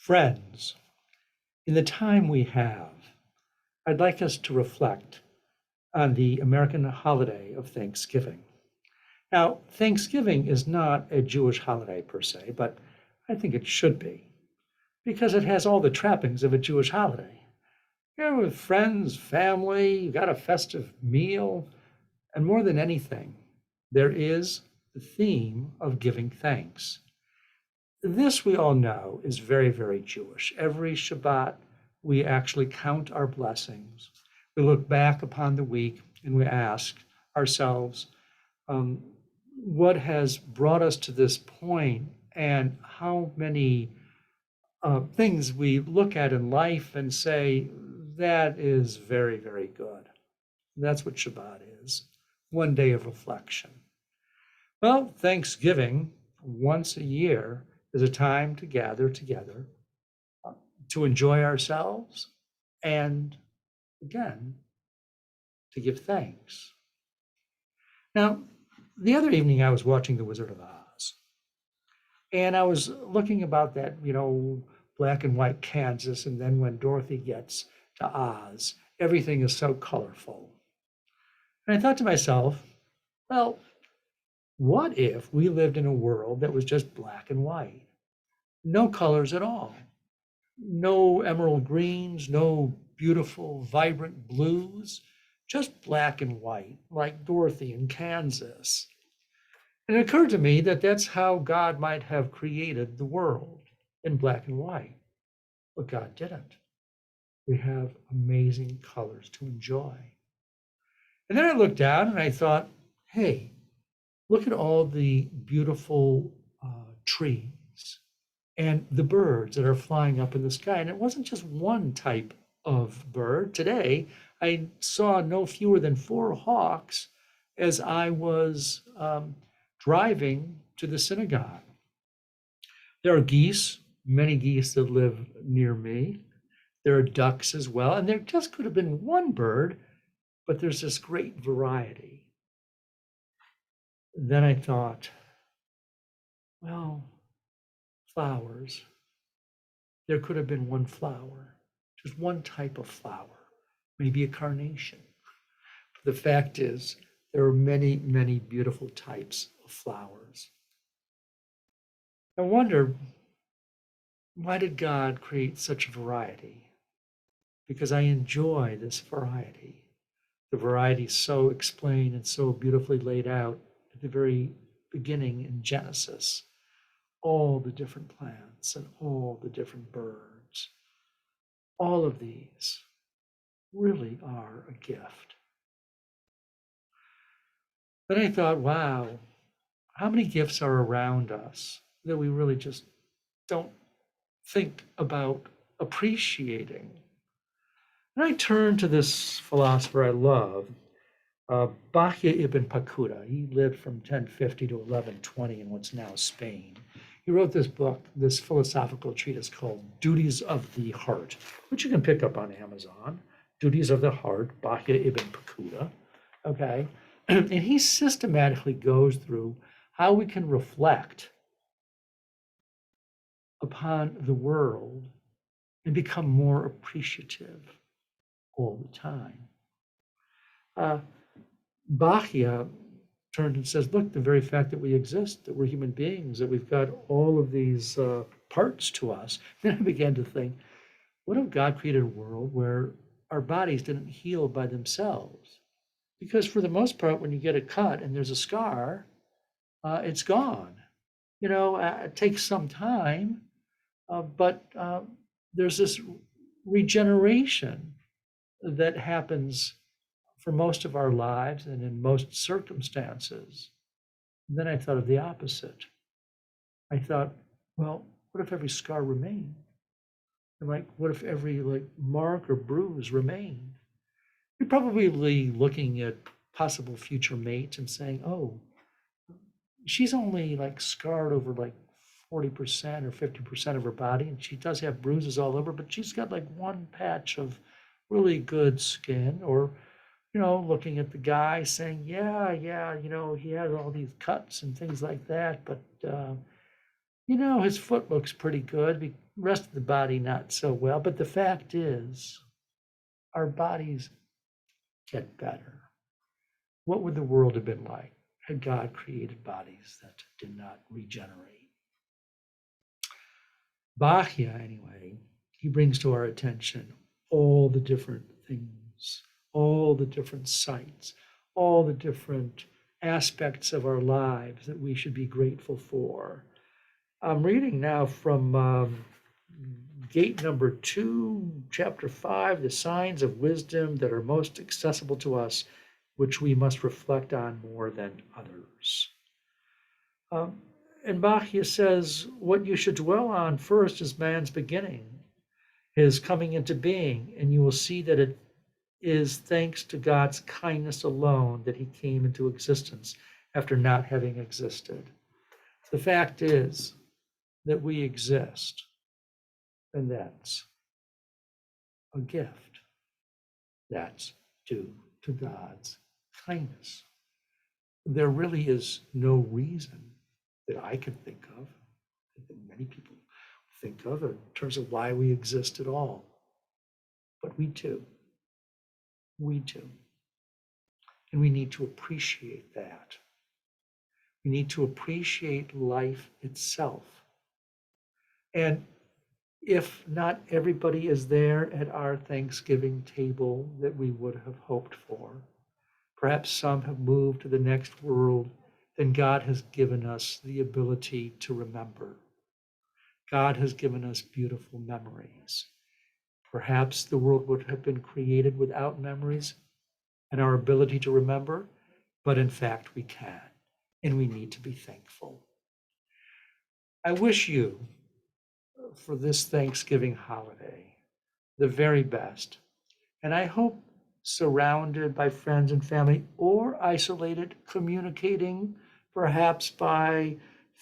Friends, in the time we have, I'd like us to reflect on the American holiday of Thanksgiving. Now, Thanksgiving is not a Jewish holiday per se, but I think it should be because it has all the trappings of a Jewish holiday. You're with friends, family, you got a festive meal, and more than anything, there is the theme of giving thanks. This, we all know, is very, very Jewish. Every Shabbat, we actually count our blessings. We look back upon the week and we ask ourselves, um, what has brought us to this point, and how many things we look at in life and say, that is very, very good. That's what Shabbat is, one day of reflection. Well, Thanksgiving, once a year, is a time to gather together to enjoy ourselves and, again, to give thanks. Now, the other evening I was watching The Wizard of Oz, and I was looking about that, black and white Kansas, and then when Dorothy gets to Oz, everything is so colorful. And I thought to myself, well, what if we lived in a world that was just black and white? No colors at all. No emerald greens, no beautiful, vibrant blues, just black and white, like Dorothy in Kansas. And it occurred to me that that's how God might have created the world, in black and white. But God didn't. We have amazing colors to enjoy. And then I looked down and I thought, hey, look at all the beautiful trees and the birds that are flying up in the sky. And it wasn't just one type of bird. Today, I saw no fewer than 4 hawks as I was driving to the synagogue. There are geese, many geese that live near me. There are ducks as well. And there just could have been one bird, but there's this great variety. Then I thought, well, flowers. There could have been one flower, just one type of flower, maybe a carnation. But the fact is, there are many, many beautiful types of flowers. I wonder, why did God create such a variety? Because I enjoy this variety. The variety is so explained and so beautifully laid out at the very beginning in Genesis. All the different plants and all the different birds. All of these really are a gift. Then I thought, wow, how many gifts are around us that we really just don't think about appreciating? And I turned to this philosopher I love, Bahya ibn Pakuda. He lived from 1050 to 1120 in what's now Spain. He wrote this book, this philosophical treatise called Duties of the Heart, which you can pick up on Amazon. Duties of the Heart, Bahya ibn Pakuda. Okay. And he systematically goes through how we can reflect upon the world and become more appreciative all the time. Bahia turned and says, look, the very fact that we exist, that we're human beings, that we've got all of these parts to us. Then I began to think, what if God created a world where our bodies didn't heal by themselves? Because for the most part, when you get a cut and there's a scar, it's gone. It takes some time, but there's this regeneration that happens for most of our lives and in most circumstances. And then I thought of the opposite. I thought, well, what if every scar remained? And what if every mark or bruise remained? You're probably looking at possible future mates and saying, oh, she's only scarred over 40% or 50% of her body, and she does have bruises all over, but she's got one patch of really good skin. Or looking at the guy saying, yeah, he has all these cuts and things like that, but his foot looks pretty good, the rest of the body not so well. But the fact is, our bodies get better. What would the world have been like had God created bodies that did not regenerate? Bachya, anyway, he brings to our attention all the different things, all the different sights, all the different aspects of our lives that we should be grateful for. I'm reading now from gate number 2, chapter 5, the signs of wisdom that are most accessible to us, which we must reflect on more than others. And Bachya says, what you should dwell on first is man's beginning, his coming into being, and you will see that it is thanks to God's kindness alone that he came into existence after not having existed. The fact is that we exist, and that's a gift. That's due to God's kindness. There really is no reason that I can think of, that many people think of in terms of why we exist at all. But we do. We do. And we need to appreciate that. We need to appreciate life itself. And if not everybody is there at our Thanksgiving table that we would have hoped for, perhaps some have moved to the next world, then God has given us the ability to remember. God has given us beautiful memories. Perhaps the world would have been created without memories and our ability to remember, but in fact we can, and we need to be thankful. I wish you, for this Thanksgiving holiday, the very best, and I hope surrounded by friends and family or isolated, communicating perhaps by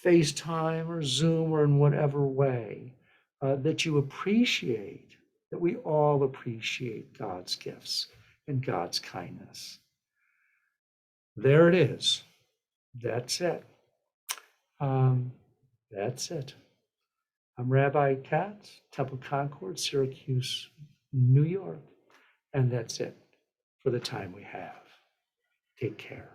FaceTime or Zoom or in whatever way, that you appreciate, that we all appreciate God's gifts and God's kindness. There it is. That's it. That's it. I'm Rabbi Katz, Temple Concord, Syracuse, New York, and that's it for the time we have. Take care.